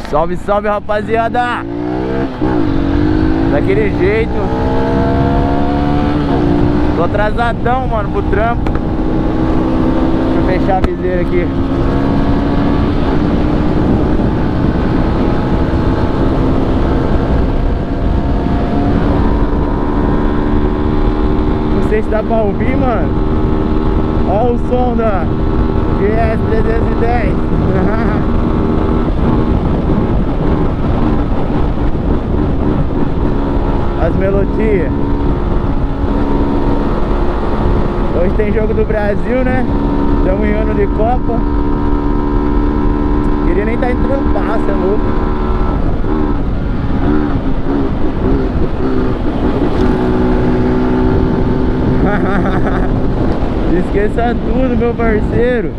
Salve, salve, rapaziada! Daquele jeito. Tô atrasadão, mano, pro trampo. Deixa eu fechar a viseira aqui. Não sei se dá pra ouvir, mano. Olha o som da GS 310. As melodias. Hoje tem jogo do Brasil, né? Estamos em ano de Copa. Queria nem estar em trampar, cê é louco. Esqueça tudo, meu parceiro.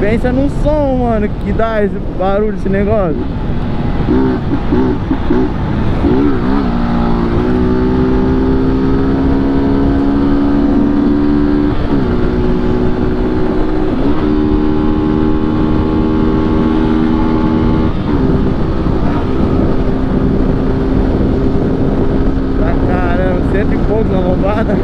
Pensa no som, mano, que dá esse barulho, esse negócio. Tá caramba, 100 e poucos na lombada.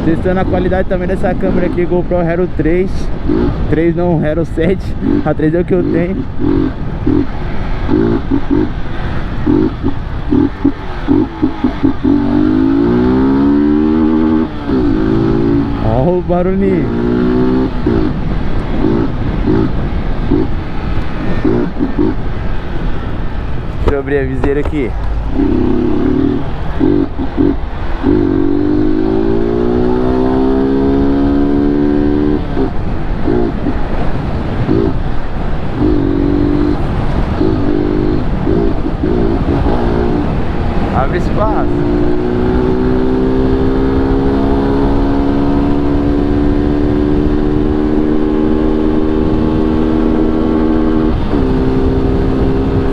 Testando a qualidade também dessa câmera aqui, GoPro Hero 3 não, Hero 7. A 3 é o que eu tenho. Olha o barulhinho. Deixa eu abrir a viseira aqui. Abre espaço.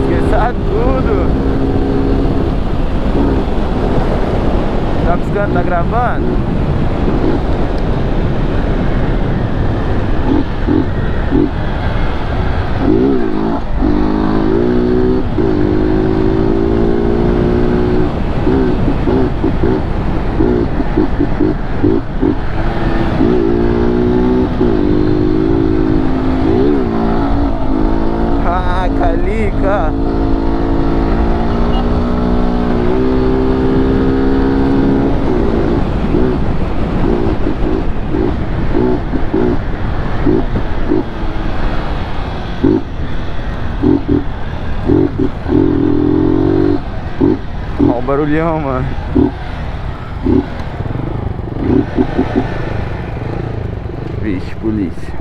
Esqueça tudo. Tá piscando, tá gravando? Ah, Calica. Olha o barulhão, mano. Vixe, polícia.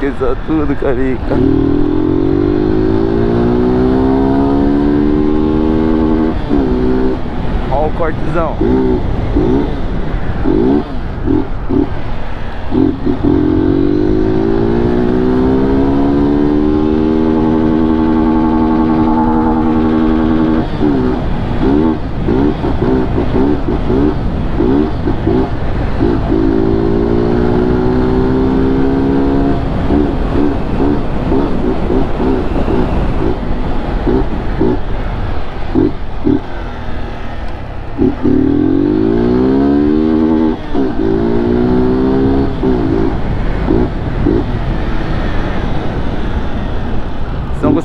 Esqueça tudo, Carica. Olha o cortezão.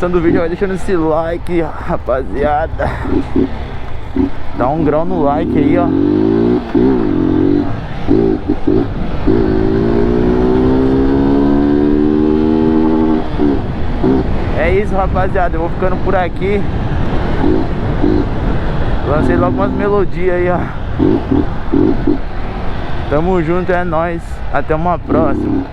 gostando do vídeo, vai deixando esse like, rapaziada. Dá um grau no like aí, ó. É isso, rapaziada, eu vou ficando por aqui. Lancei logo umas melodias aí, ó. Tamo junto, é nóis. Até uma próxima.